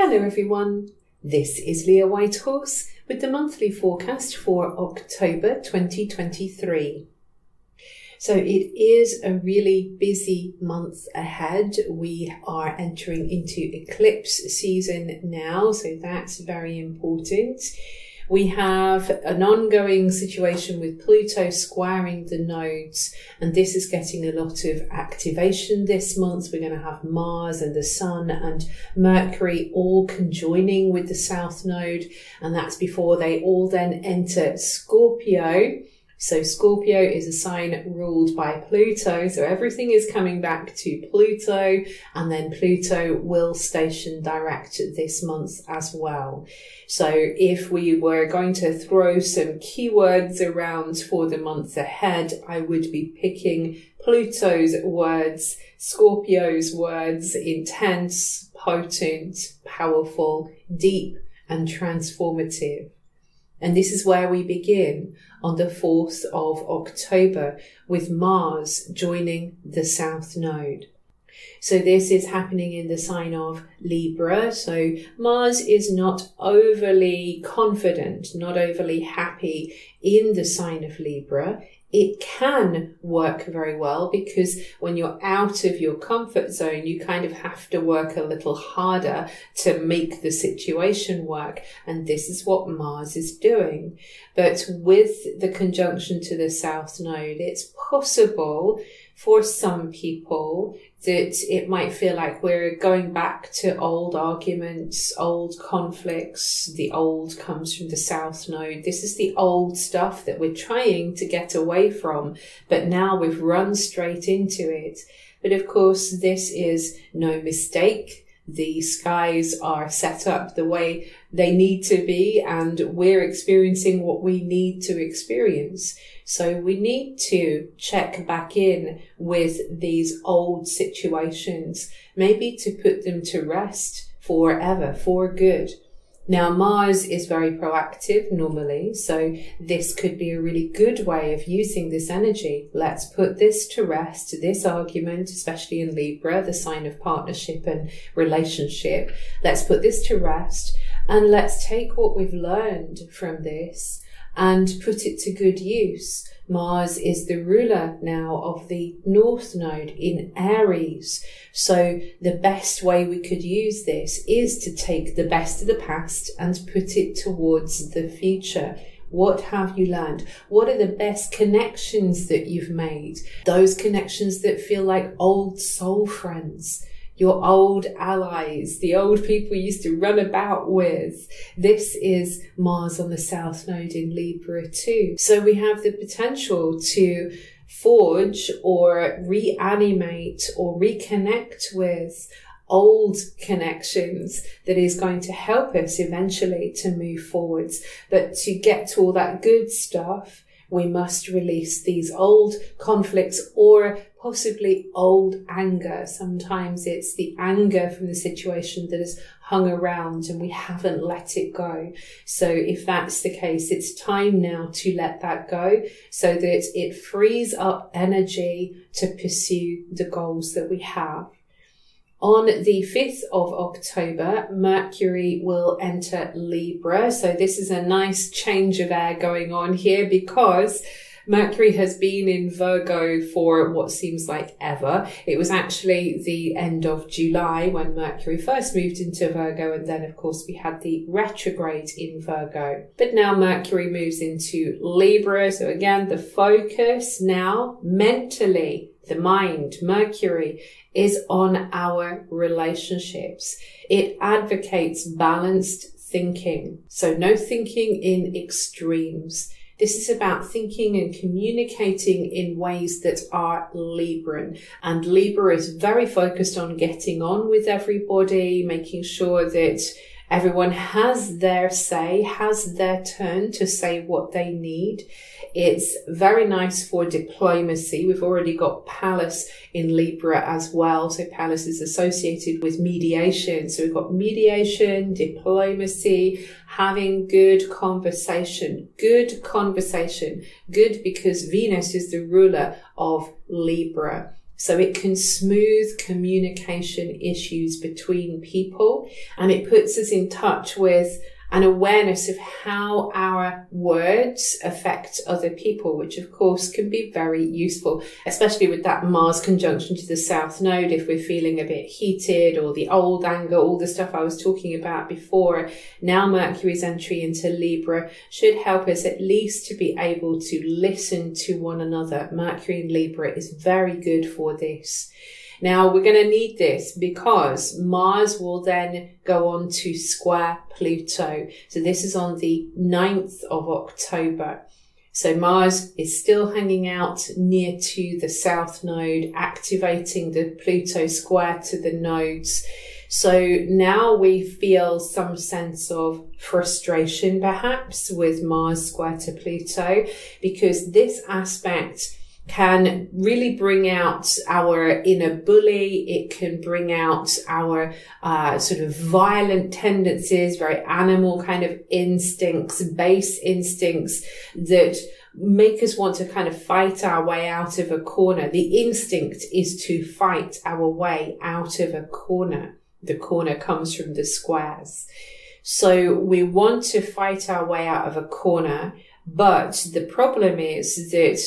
Hello everyone, this is Leah Whitehorse with the monthly forecast for October 2023. So it is a really busy month ahead. We are entering into eclipse season now, so that's very important. We have an ongoing situation with Pluto squaring the nodes, and this is getting a lot of activation this month. We're going to have Mars and the Sun and Mercury all conjoining with the South Node, and that's before they all then enter Scorpio. So Scorpio is a sign ruled by Pluto, so everything is coming back to Pluto, and then Pluto will station direct this month as well. So if we were going to throw some keywords around for the month ahead, I would be picking Pluto's words, Scorpio's words: intense, potent, powerful, deep, and transformative. And this is where we begin on the 4th of October with Mars joining the South Node. So this is happening in the sign of Libra. So Mars is not overly confident, not overly happy in the sign of Libra. It can work very well because when you're out of your comfort zone, you kind of have to work a little harder to make the situation work. And this is what Mars is doing. But with the conjunction to the South Node, it's possible for some people that it might feel like we're going back to old arguments, old conflicts. The old comes from the South Node. This is the old stuff that we're trying to get away from, but now we've run straight into it. But of course, this is no mistake. The skies are set up the way they need to be, and we're experiencing what we need to experience. So we need to check back in with these old situations, maybe to put them to rest forever, for good. Now, Mars is very proactive normally, so this could be a really good way of using this energy. Let's put this to rest, this argument, especially in Libra, the sign of partnership and relationship. Let's put this to rest, and let's take what we've learned from this and put it to good use. Mars is the ruler now of the North Node in Aries. So the best way we could use this is to take the best of the past and put it towards the future. What have you learned? What are the best connections that you've made? Those connections that feel like old soul friends, your old allies, the old people you used to run about with. This is Mars on the South Node in Libra too. So we have the potential to forge or reanimate or reconnect with old connections that is going to help us eventually to move forwards. But to get to all that good stuff, we must release these old conflicts or possibly old anger. Sometimes it's the anger from the situation that has hung around and we haven't let it go. So if that's the case, it's time now to let that go so that it frees up energy to pursue the goals that we have. On the 5th of October, Mercury will enter Libra. So this is a nice change of air going on here because Mercury has been in Virgo for what seems like ever. It was actually the end of July when Mercury first moved into Virgo, and then of course we had the retrograde in Virgo. But now Mercury moves into Libra, so again the focus now mentally, the mind, Mercury, is on our relationships. It advocates balanced thinking, so no thinking in extremes. This is about thinking and communicating in ways that are Libran. And Libra is very focused on getting on with everybody, making sure that everyone has their say, has their turn to say what they need. It's very nice for diplomacy. We've already got Pallas in Libra as well. So Pallas is associated with mediation. So we've got mediation, diplomacy, having good conversation. Good conversation. Good because Venus is the ruler of Libra. So it can smooth communication issues between people, and it puts us in touch with an awareness of how our words affect other people, which of course can be very useful, especially with that Mars conjunction to the South Node. If we're feeling a bit heated, or the old anger, all the stuff I was talking about before, now Mercury's entry into Libra should help us at least to be able to listen to one another. Mercury in Libra is very good for this. Now, we're going to need this because Mars will then go on to square Pluto. So this is on the 9th of October. So Mars is still hanging out near to the South Node, activating the Pluto square to the nodes. So now we feel some sense of frustration, perhaps, with Mars square to Pluto, because this aspect can really bring out our inner bully. It can bring out our sort of violent tendencies, very animal kind of instincts, base instincts that make us want to kind of fight our way out of a corner. The instinct is to fight our way out of a corner. The corner comes from the squares. So we want to fight our way out of a corner, but the problem is that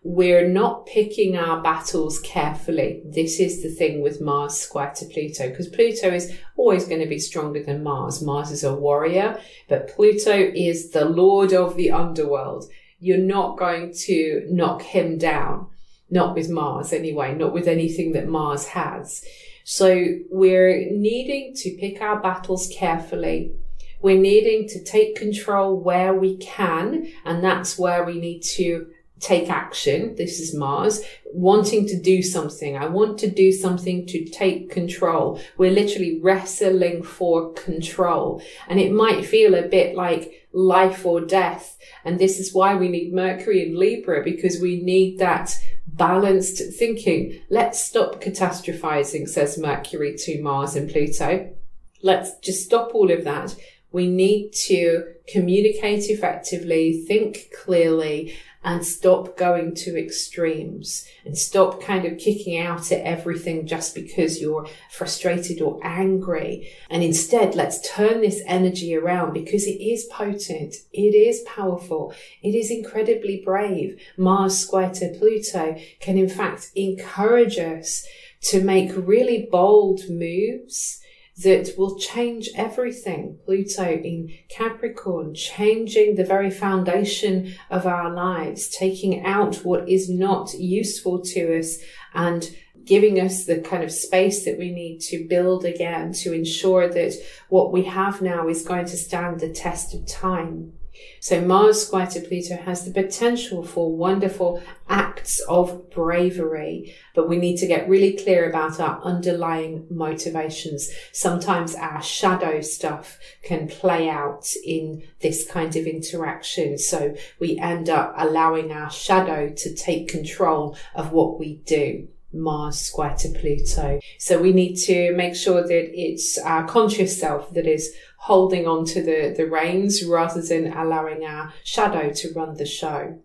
we're not picking our battles carefully. This is the thing with Mars square to Pluto, because Pluto is always going to be stronger than Mars. Mars is a warrior, but Pluto is the lord of the underworld. You're not going to knock him down. Not with Mars anyway, not with anything that Mars has. So we're needing to pick our battles carefully. We're needing to take control where we can, and that's where we need to take action. This is Mars wanting to do something. I want to do something to take control. We're literally wrestling for control, and it might feel a bit like life or death. And this is why we need Mercury in Libra, because we need that balanced thinking. Let's stop catastrophizing, says Mercury to Mars and Pluto. Let's just stop all of that. We need to communicate effectively, think clearly, and stop going to extremes, and stop kind of kicking out at everything just because you're frustrated or angry. And instead, let's turn this energy around, because it is potent, it is powerful, it is incredibly brave. Mars square to Pluto can in fact encourage us to make really bold moves that will change everything. Pluto in Capricorn, changing the very foundation of our lives, taking out what is not useful to us and giving us the kind of space that we need to build again, to ensure that what we have now is going to stand the test of time. So Mars square to Pluto has the potential for wonderful acts of bravery, but we need to get really clear about our underlying motivations. Sometimes our shadow stuff can play out in this kind of interaction, so we end up allowing our shadow to take control of what we do. Mars square to Pluto. So we need to make sure that it's our conscious self that is holding on to the reins, rather than allowing our shadow to run the show.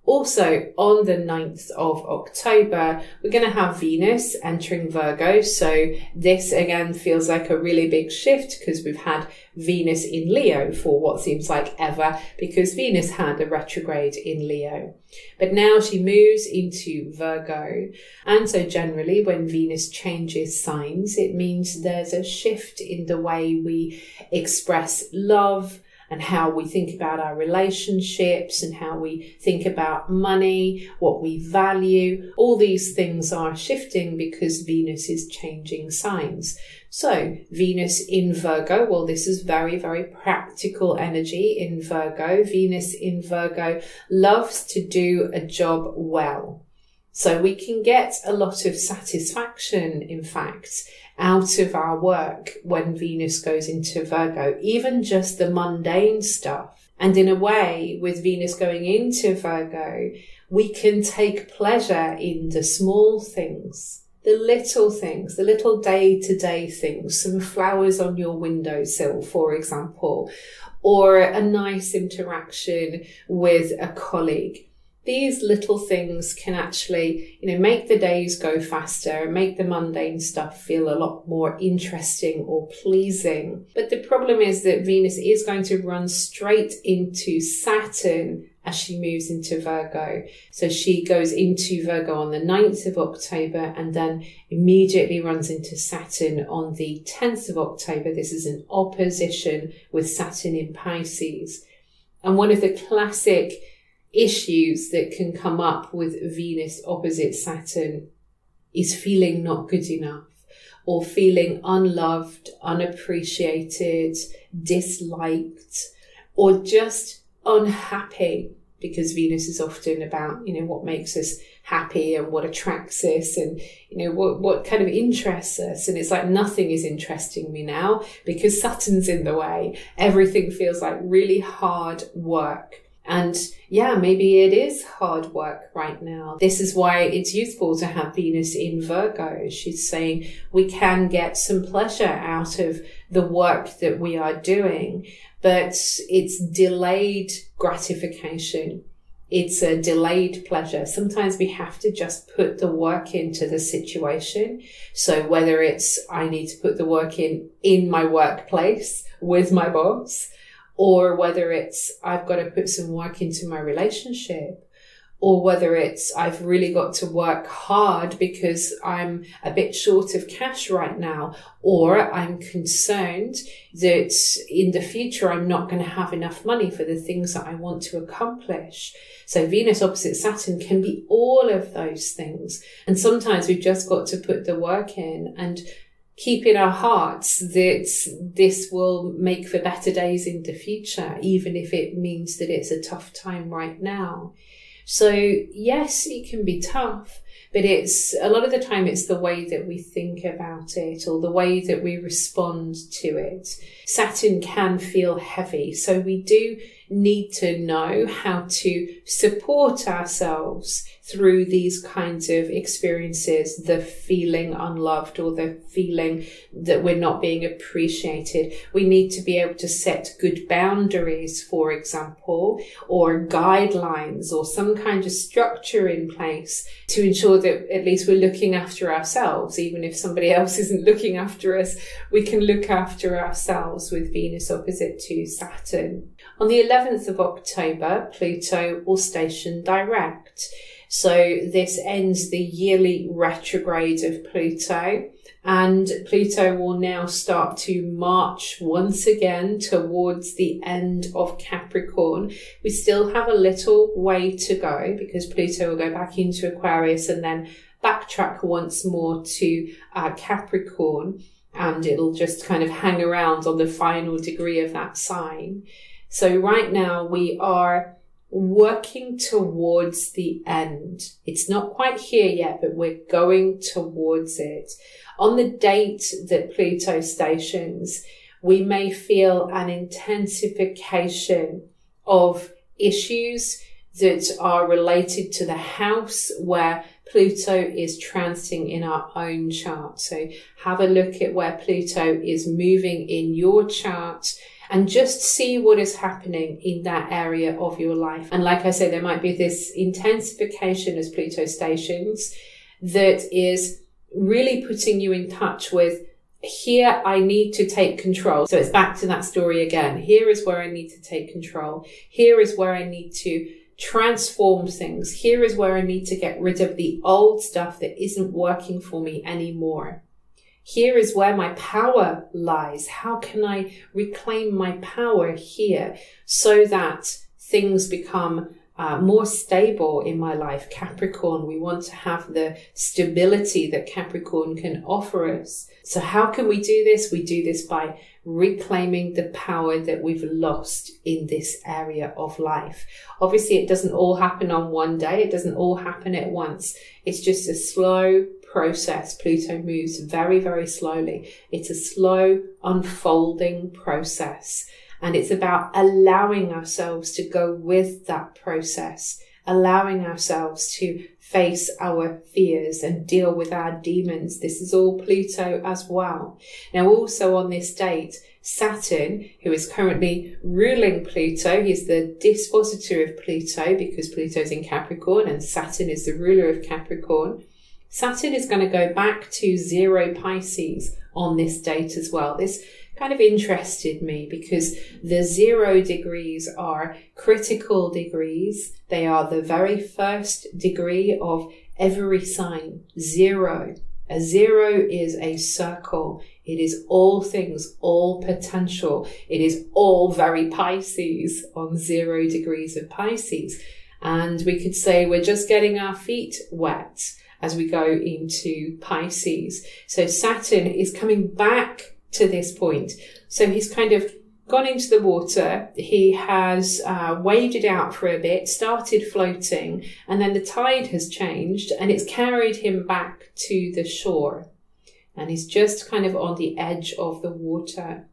Also, on the 9th of October, we're going to have Venus entering Virgo. So this again feels like a really big shift, because we've had Venus in Leo for what seems like ever, because Venus had a retrograde in Leo. But now she moves into Virgo. And so generally when Venus changes signs, it means there's a shift in the way we express love, and how we think about our relationships, and how we think about money, what we value. All these things are shifting because Venus is changing signs. So Venus in Virgo, well, this is very, very practical energy in Virgo. Venus in Virgo loves to do a job well. So we can get a lot of satisfaction, in fact, out of our work when Venus goes into Virgo, even just the mundane stuff. And in a way, with Venus going into Virgo, we can take pleasure in the small things, the little day-to-day things, some flowers on your windowsill, for example, or a nice interaction with a colleague. these little things can actually, make the days go faster and make the mundane stuff feel a lot more interesting or pleasing. But the problem is that Venus is going to run straight into Saturn as she moves into Virgo. So she goes into Virgo on the 9th of October and then immediately runs into Saturn on the 10th of October. This is an opposition with Saturn in Pisces. And one of the classic issues that can come up with Venus opposite Saturn is feeling not good enough, or feeling unloved, unappreciated, disliked, or just unhappy, because Venus is often about, what makes us happy and what attracts us and, what kind of interests us. And it's like nothing is interesting me now because Saturn's in the way. Everything feels like really hard work. And yeah, maybe it is hard work right now. This is why it's useful to have Venus in Virgo. She's saying we can get some pleasure out of the work that we are doing, but it's delayed gratification. It's a delayed pleasure. Sometimes we have to just put the work into the situation. So whether it's I need to put the work in my workplace with my boss, or whether it's I've got to put some work into my relationship, or whether it's I've really got to work hard because I'm a bit short of cash right now, or I'm concerned that in the future I'm not going to have enough money for the things that I want to accomplish. So Venus opposite Saturn can be all of those things. And sometimes we've just got to put the work in and keep in our hearts that this will make for better days in the future, even if it means that it's a tough time right now. So yes, it can be tough, but it's a lot of the time it's the way that we think about it or the way that we respond to it. Saturn can feel heavy, so we do need to know how to support ourselves through these kinds of experiences, the feeling unloved or the feeling that we're not being appreciated. We need to be able to set good boundaries, for example, or guidelines or some kind of structure in place to ensure that at least we're looking after ourselves. Even if somebody else isn't looking after us, we can look after ourselves with Venus opposite to Saturn. On the 11th of October, Pluto will station direct. So this ends the yearly retrograde of Pluto, and Pluto will now start to march once again towards the end of Capricorn. We still have a little way to go because Pluto will go back into Aquarius and then backtrack once more to Capricorn, and it'll just kind of hang around on the final degree of that sign. So right now we are working towards the end. It's not quite here yet, but we're going towards it. On the date that Pluto stations, we may feel an intensification of issues that are related to the house where Pluto is transiting in our own chart. So have a look at where Pluto is moving in your chart and just see what is happening in that area of your life. And like I say, there might be this intensification as Pluto stations that is really putting you in touch with, here I need to take control. So it's back to that story again. Here is where I need to take control. Here is where I need to transform things. Here is where I need to get rid of the old stuff that isn't working for me anymore. Here is where my power lies. How can I reclaim my power here so that things become more stable in my life? Capricorn, we want to have the stability that Capricorn can offer us. So how can we do this? We do this by reclaiming the power that we've lost in this area of life. Obviously, it doesn't all happen on one day. It doesn't all happen at once. It's just a slow process. Pluto moves very, very slowly. It's a slow unfolding process. And it's about allowing ourselves to go with that process, allowing ourselves to face our fears and deal with our demons. This is all Pluto as well. Now, also on this date, Saturn, who is currently ruling Pluto. He's the dispositor of Pluto because Pluto's in Capricorn and Saturn is the ruler of Capricorn. Saturn is going to go back to 0 Pisces on this date as well. This kind of interested me because the 0 degrees are critical degrees. They are the very first degree of every sign. 0. A 0 is a circle. It is all things, all potential. It is all very Pisces on 0 degrees of Pisces. And we could say we're just getting our feet wet as we go into Pisces. So Saturn is coming back to this point. So he's kind of gone into the water. He has waved it out for a bit, started floating, and then the tide has changed and it's carried him back to the shore. And he's just kind of on the edge of the water.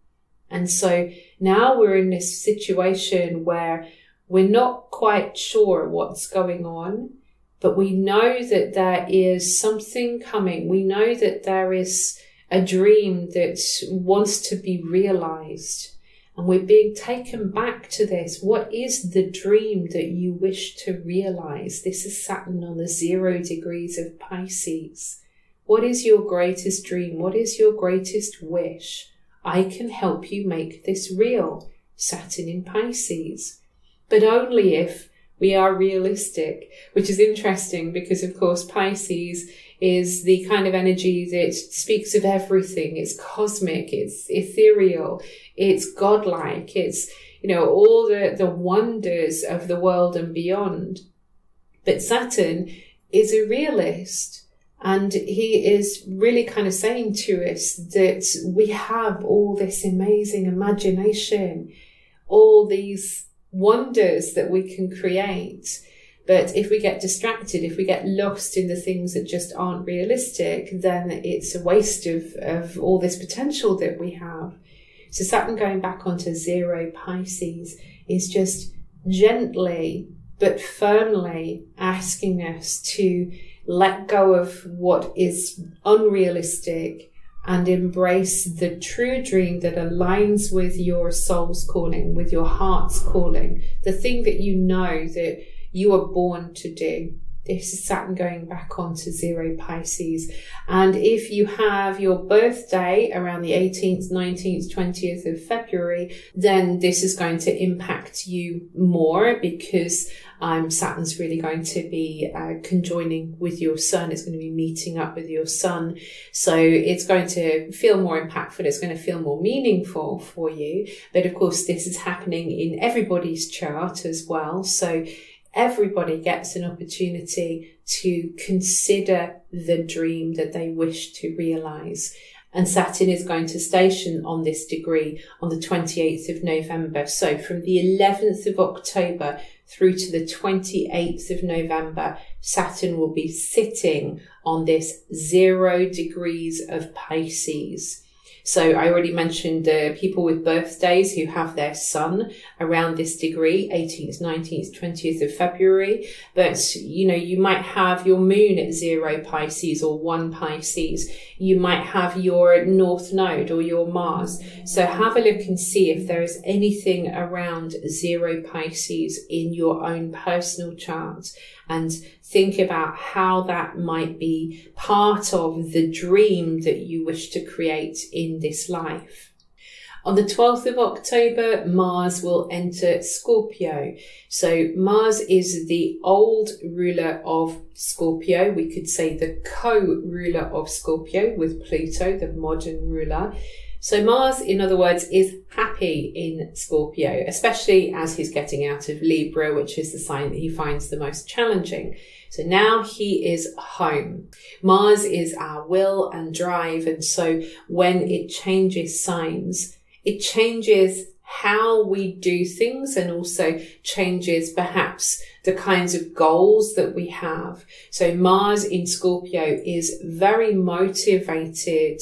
And so now we're in this situation where we're not quite sure what's going on, but we know that there is something coming. We know that there is a dream that wants to be realized. And we're being taken back to this. What is the dream that you wish to realize? This is Saturn on the 0 degrees of Pisces. What is your greatest dream? What is your greatest wish? I can help you make this real. Saturn in Pisces. But only if we are realistic, which is interesting because, of course, Pisces is the kind of energy that speaks of everything. It's cosmic, it's ethereal, it's godlike, it's, you know, all the wonders of the world and beyond. But Saturn is a realist, and he is really kind of saying to us that we have all this amazing imagination, all these wonders that we can create. But if we get distracted, if we get lost in the things that just aren't realistic, then it's a waste of all this potential that we have. So Saturn going back onto 0 Pisces is just gently but firmly asking us to let go of what is unrealistic and embrace the true dream that aligns with your soul's calling, with your heart's calling, the thing that you know that you are born to do. This is Saturn going back onto 0 Pisces. And if you have your birthday around the 18th, 19th, 20th of February, then this is going to impact you more because Saturn's really going to be conjoining with your sun. It's going to be meeting up with your sun. So it's going to feel more impactful. It's going to feel more meaningful for you. But of course, this is happening in everybody's chart as well. So everybody gets an opportunity to consider the dream that they wish to realize. And Saturn is going to station on this degree on the 28th of November. So from the 11th of October through to the 28th of November, Saturn will be sitting on this 0 degrees of Pisces. So I already mentioned people with birthdays who have their sun around this degree, 18th, 19th, 20th of February. But, you know, you might have your moon at 0 Pisces or 1 Pisces. You might have your North Node or your Mars. So have a look and see if there is anything around 0 Pisces in your own personal chart, and think about how that might be part of the dream that you wish to create in this life. On the 12th of October, Mars will enter Scorpio. So Mars is the old ruler of Scorpio. We could say the co-ruler of Scorpio with Pluto, the modern ruler. So Mars, in other words, is happy in Scorpio, especially as he's getting out of Libra, which is the sign that he finds the most challenging. So now he is home. Mars is our will and drive. And so when it changes signs, it changes how we do things and also changes perhaps the kinds of goals that we have. So Mars in Scorpio is very motivated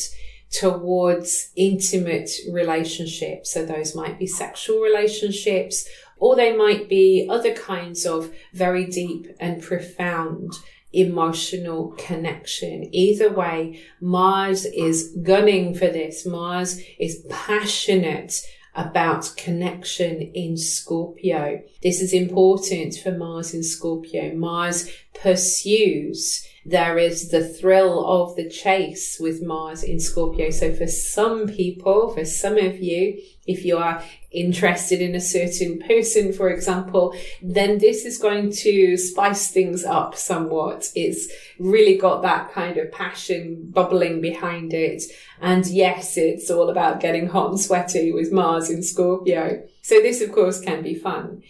towards intimate relationships. So those might be sexual relationships, or they might be other kinds of very deep and profound emotional connection. Either way, Mars is gunning for this. Mars is passionate about connection in Scorpio. This is important for Mars in Scorpio. Mars pursues. There is the thrill of the chase with Mars in Scorpio. So for some people, for some of you, if you are interested in a certain person, for example, then this is going to spice things up somewhat. It's really got that kind of passion bubbling behind it. And yes, it's all about getting hot and sweaty with Mars in Scorpio. So this, of course, can be fun.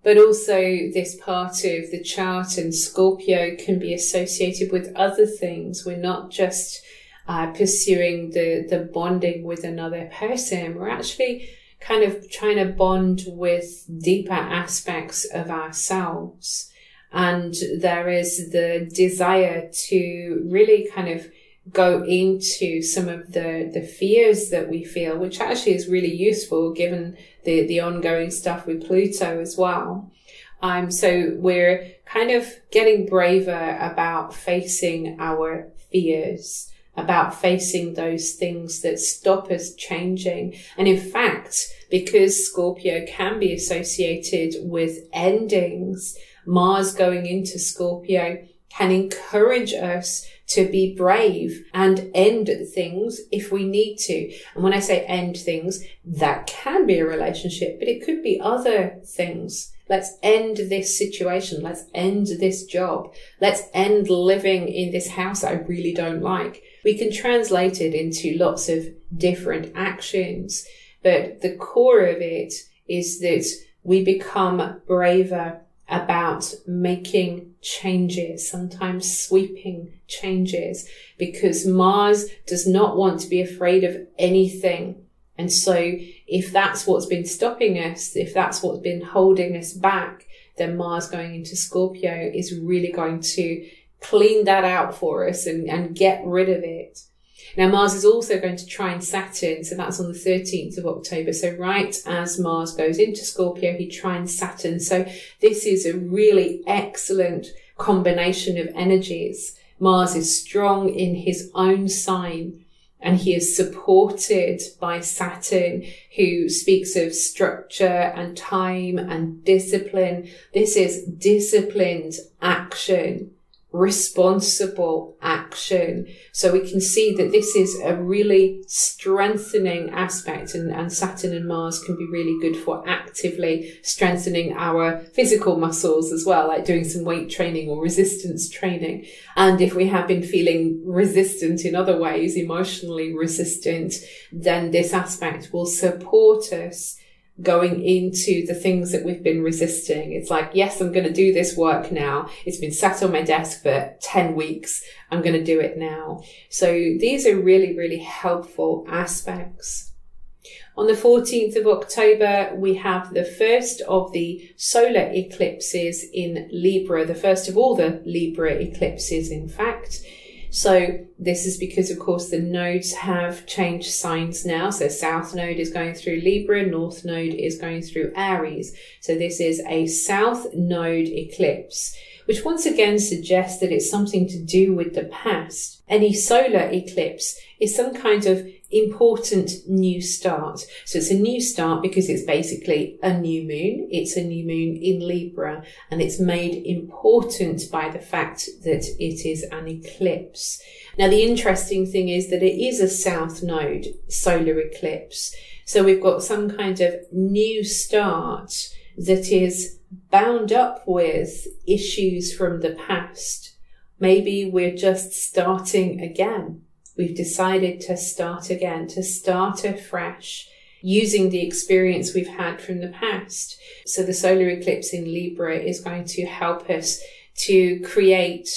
But also this part of the chart and Scorpio can be associated with other things. We're not just pursuing the bonding with another person. We're actually kind of trying to bond with deeper aspects of ourselves. And there is the desire to really kind of go into some of the fears that we feel, which actually is really useful given the ongoing stuff with Pluto as well. So we're kind of getting braver about facing our fears, about facing those things that stop us changing. And in fact, because Scorpio can be associated with endings, Mars going into Scorpio can encourage us to be brave and end things if we need to. And when I say end things, that can be a relationship, but it could be other things. Let's end this situation. Let's end this job. Let's end living in this house I really don't like. We can translate it into lots of different actions, but the core of it is that we become braver about making changes, sometimes sweeping changes, because Mars does not want to be afraid of anything. And so if that's what's been stopping us, if that's what's been holding us back, then Mars going into Scorpio is really going to clean that out for us and get rid of it. Now, Mars is also going to trine Saturn, so that's on the 13th of October. So right as Mars goes into Scorpio, he trines Saturn. So this is a really excellent combination of energies. Mars is strong in his own sign, and he is supported by Saturn, who speaks of structure and time and discipline. This is disciplined action, responsible action. So we can see that this is a really strengthening aspect, and Saturn and Mars can be really good for actively strengthening our physical muscles as well, like doing some weight training or resistance training. And if we have been feeling resistant in other ways, emotionally resistant, then this aspect will support us going into the things that we've been resisting. It's like, yes, I'm going to do this work now. It's been sat on my desk for 10 weeks. I'm going to do it now. So these are really, really helpful aspects. On the 14th of October, we have the first of the solar eclipses in Libra, the first of all the Libra eclipses, in fact. So this is because, of course, the nodes have changed signs now. So South node is going through Libra, North node is going through Aries. So this is a South node eclipse, which once again suggests that it's something to do with the past. Any solar eclipse is some kind of important new start. So it's a new start because it's basically a new moon. It's a new moon in Libra, and it's made important by the fact that it is an eclipse. Now, the interesting thing is that it is a South node solar eclipse. So we've got some kind of new start that is bound up with issues from the past. Maybe we're just starting again. We've decided to start again, to start afresh, using the experience we've had from the past. So the solar eclipse in Libra is going to help us to create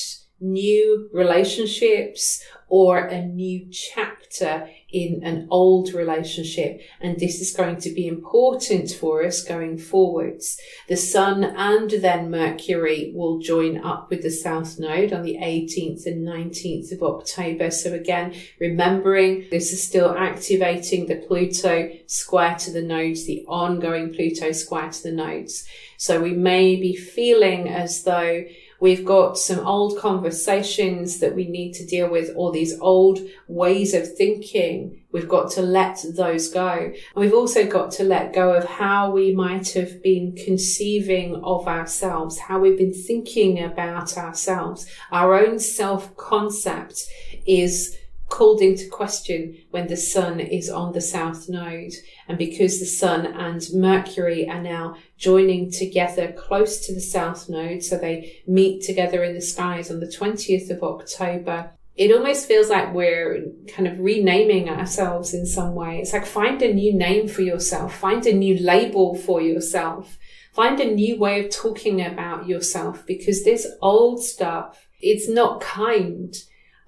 new relationships or a new chapter in an old relationship. And this is going to be important for us going forwards. The Sun and then Mercury will join up with the South Node on the 18th and 19th of October. So again, remembering this is still activating the Pluto square to the nodes, the ongoing Pluto square to the nodes. So we may be feeling as though We've got some old conversations that we need to deal with, or these old ways of thinking. We've got to let those go. And we've also got to let go of how we might have been conceiving of ourselves, how we've been thinking about ourselves. Our own self-concept is called into question when the sun is on the south node. And because the sun and Mercury are now joining together close to the south node, so they meet together in the skies on the 20th of October, it almost feels like we're kind of renaming ourselves in some way. It's like, find a new name for yourself, find a new label for yourself, find a new way of talking about yourself, because this old stuff, it's not kind.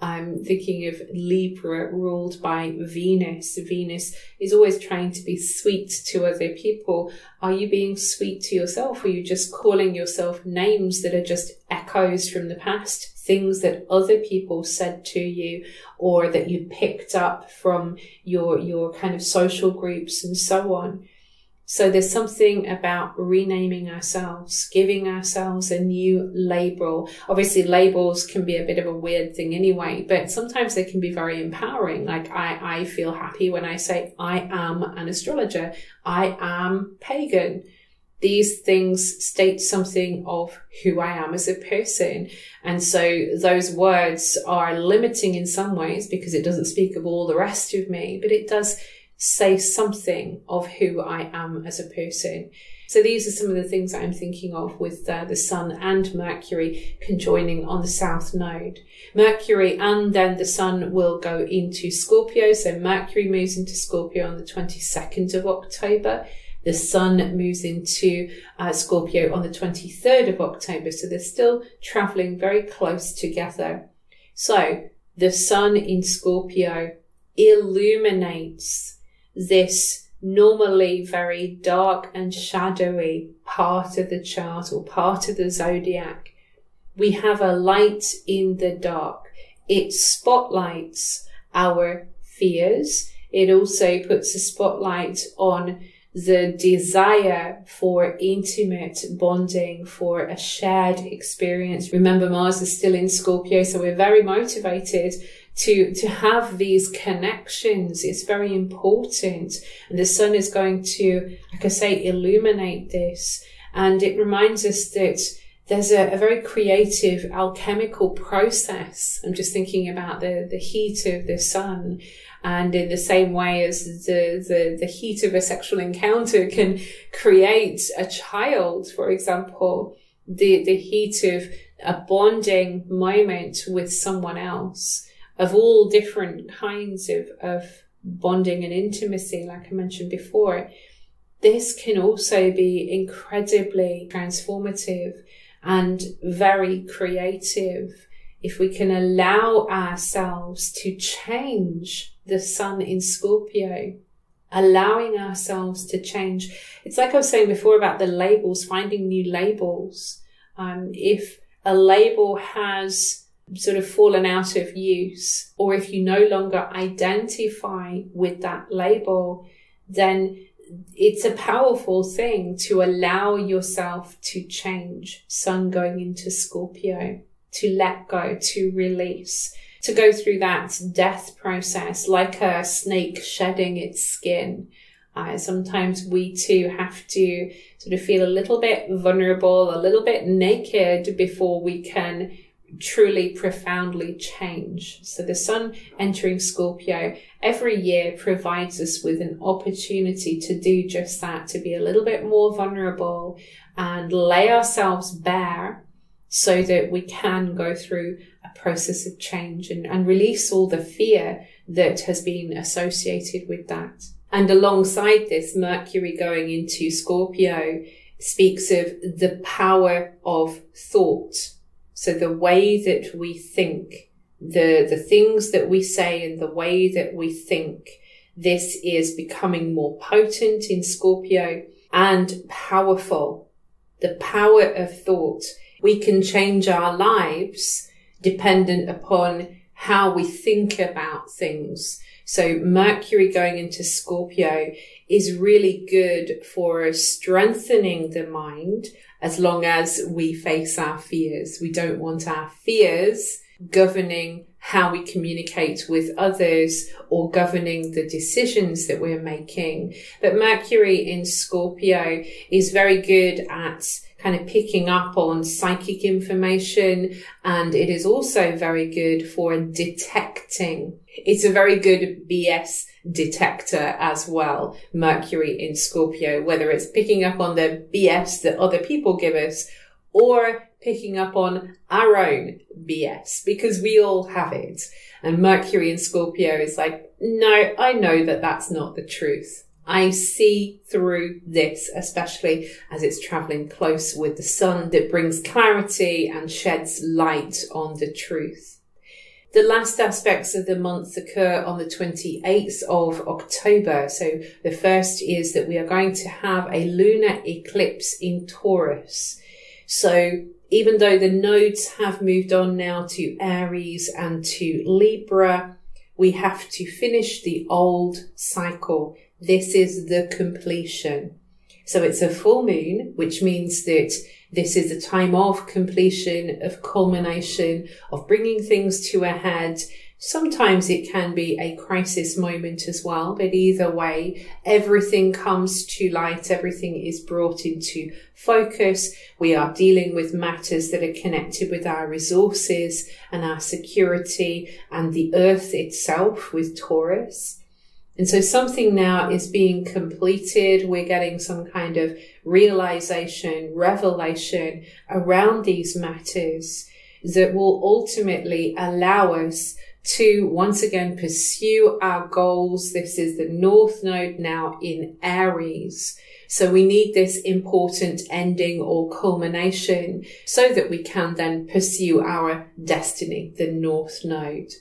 I'm thinking of Libra, ruled by Venus. Venus is always trying to be sweet to other people. Are you being sweet to yourself? Or are you just calling yourself names that are just echoes from the past? Things that other people said to you, or that you picked up from your kind of social groups and so on. So there's something about renaming ourselves, giving ourselves a new label. Obviously, labels can be a bit of a weird thing anyway, but sometimes they can be very empowering. Like I feel happy when I say I am an astrologer. I am pagan. These things state something of who I am as a person. And so those words are limiting in some ways because it doesn't speak of all the rest of me, but it does say something of who I am as a person. So these are some of the things that I'm thinking of with the sun and Mercury conjoining on the south node. Mercury and then the sun will go into Scorpio. So Mercury moves into Scorpio on the 22nd of October. The sun moves into Scorpio on the 23rd of October. So they're still traveling very close together. So the sun in Scorpio illuminates this normally very dark and shadowy part of the chart or part of the zodiac. We have a light in the dark. It spotlights our fears. It also puts a spotlight on the desire for intimate bonding, for a shared experience. Remember, Mars is still in Scorpio, so we're very motivated to have these connections. It's very important. And the sun is going to, like I say, illuminate this. And it reminds us that there's a very creative alchemical process. I'm just thinking about the heat of the sun. And in the same way as the heat of a sexual encounter can create a child, for example, the heat of a bonding moment with someone else, of all different kinds of bonding and intimacy, like I mentioned before, this can also be incredibly transformative and very creative if we can allow ourselves to change the sun in Scorpio, allowing ourselves to change. It's like I was saying before about the labels, finding new labels. If a label has sort of fallen out of use, or if you no longer identify with that label, then it's a powerful thing to allow yourself to change. Sun going into Scorpio, to let go, to release, to go through that death process like a snake shedding its skin. Sometimes we too have to sort of feel a little bit vulnerable, a little bit naked before we can truly profoundly change. So the sun entering Scorpio every year provides us with an opportunity to do just that, to be a little bit more vulnerable and lay ourselves bare so that we can go through a process of change and release all the fear that has been associated with that. And alongside this, Mercury going into Scorpio speaks of the power of thought. So the way that we think, the things that we say and the way that we think, this is becoming more potent in Scorpio and powerful. The power of thought. We can change our lives dependent upon how we think about things. So Mercury going into Scorpio is really good for strengthening the mind as long as we face our fears. We don't want our fears governing how we communicate with others or governing the decisions that we're making. But Mercury in Scorpio is very good at kind of picking up on psychic information, and it is also very good for detecting. It's a very good BS detector as well, Mercury in Scorpio, whether it's picking up on the BS that other people give us or picking up on our own BS, because we all have it. And Mercury in Scorpio is like, no, I know that that's not the truth. I see through this, especially as it's traveling close with the sun, that brings clarity and sheds light on the truth. The last aspects of the month occur on the 28th of October. So the first is that we are going to have a lunar eclipse in Taurus. So even though the nodes have moved on now to Aries and to Libra, we have to finish the old cycle. This is the completion. So it's a full moon, which means that this is a time of completion, of culmination, of bringing things to a head. Sometimes it can be a crisis moment as well, but either way, everything comes to light, everything is brought into focus. We are dealing with matters that are connected with our resources and our security and the earth itself with Taurus. And so something now is being completed. We're getting some kind of realization, revelation around these matters that will ultimately allow us to once again pursue our goals. This is the North Node now in Aries. So we need this important ending or culmination so that we can then pursue our destiny, the North Node.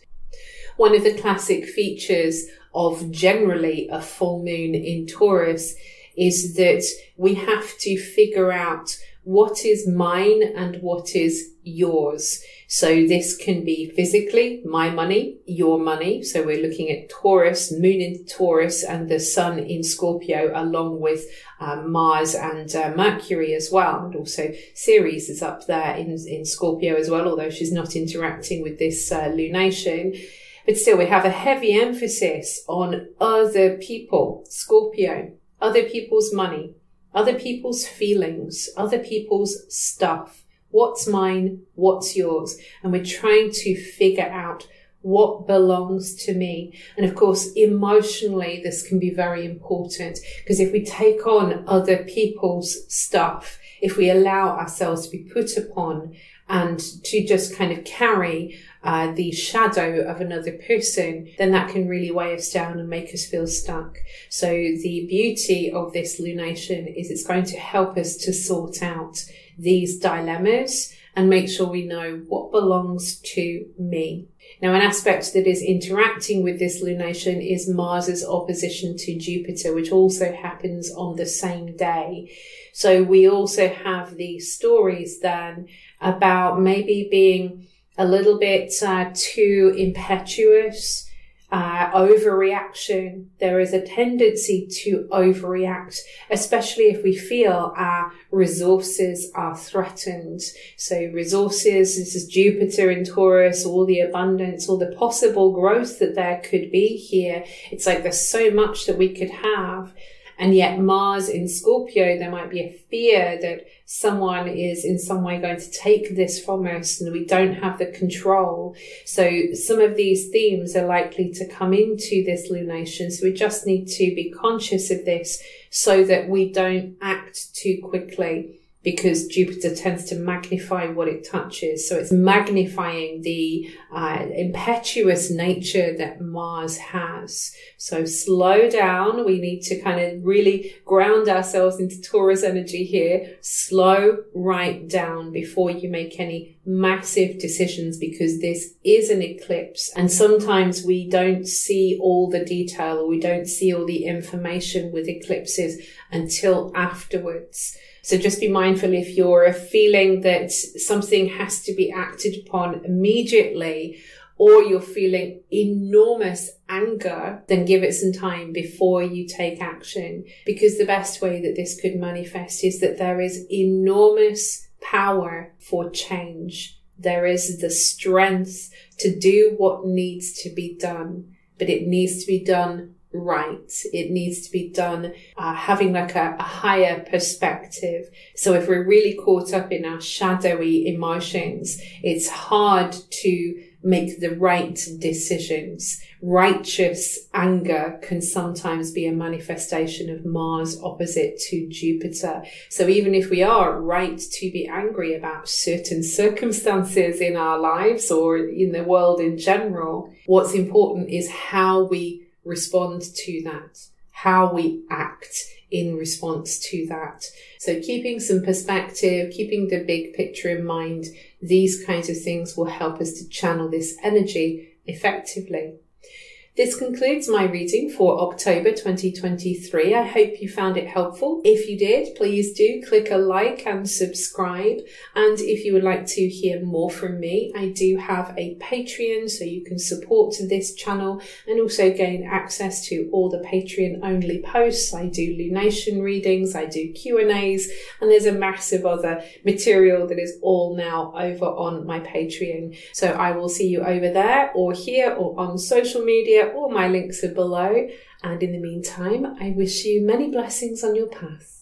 One of the classic features of generally a full moon in Taurus is that we have to figure out what is mine and what is yours. So this can be physically my money, your money. So we're looking at Taurus, moon in Taurus and the sun in Scorpio, along with Mars and Mercury as well. And also Ceres is up there in Scorpio as well, although she's not interacting with this lunation. But still, we have a heavy emphasis on other people, Scorpio, other people's money, other people's feelings, other people's stuff. What's mine? What's yours? And we're trying to figure out what belongs to me. And of course, emotionally, this can be very important, because if we take on other people's stuff, if we allow ourselves to be put upon and to just kind of carry the shadow of another person, then that can really weigh us down and make us feel stuck. So the beauty of this lunation is it's going to help us to sort out these dilemmas and make sure we know what belongs to me. Now, an aspect that is interacting with this lunation is Mars's opposition to Jupiter, which also happens on the same day. So we also have these stories then about maybe being a little bit too impetuous, overreaction. There is a tendency to overreact, especially if we feel our resources are threatened. So resources, this is Jupiter in Taurus, all the abundance, all the possible growth that there could be here. It's like there's so much that we could have. And yet Mars in Scorpio, there might be a fear that someone is in some way going to take this from us and we don't have the control. So some of these themes are likely to come into this lunation. So we just need to be conscious of this so that we don't act too quickly, because Jupiter tends to magnify what it touches. So it's magnifying the impetuous nature that Mars has. So slow down. We need to kind of really ground ourselves into Taurus energy here. Slow right down before you make any massive decisions, because this is an eclipse. And sometimes we don't see all the detail, or we don't see all the information with eclipses until afterwards. So just be mindful if you're feeling that something has to be acted upon immediately, or you're feeling enormous anger, then give it some time before you take action. Because the best way that this could manifest is that there is enormous power for change. There is the strength to do what needs to be done, but it needs to be done right. It needs to be done having like a higher perspective. So if we're really caught up in our shadowy emotions, it's hard to make the right decisions. Righteous anger can sometimes be a manifestation of Mars opposite to Jupiter. So even if we are right to be angry about certain circumstances in our lives or in the world in general, what's important is how we respond to that, how we act in response to that. So keeping some perspective, keeping the big picture in mind, these kinds of things will help us to channel this energy effectively. This concludes my reading for October 2023. I hope you found it helpful. If you did, please do click a like and subscribe. And if you would like to hear more from me, I do have a Patreon, so you can support this channel and also gain access to all the Patreon only posts. I do lunation readings, I do Q&As, and there's a massive other material that is all now over on my Patreon. So I will see you over there or here or on social media. All my links are below. And in the meantime, I wish you many blessings on your path.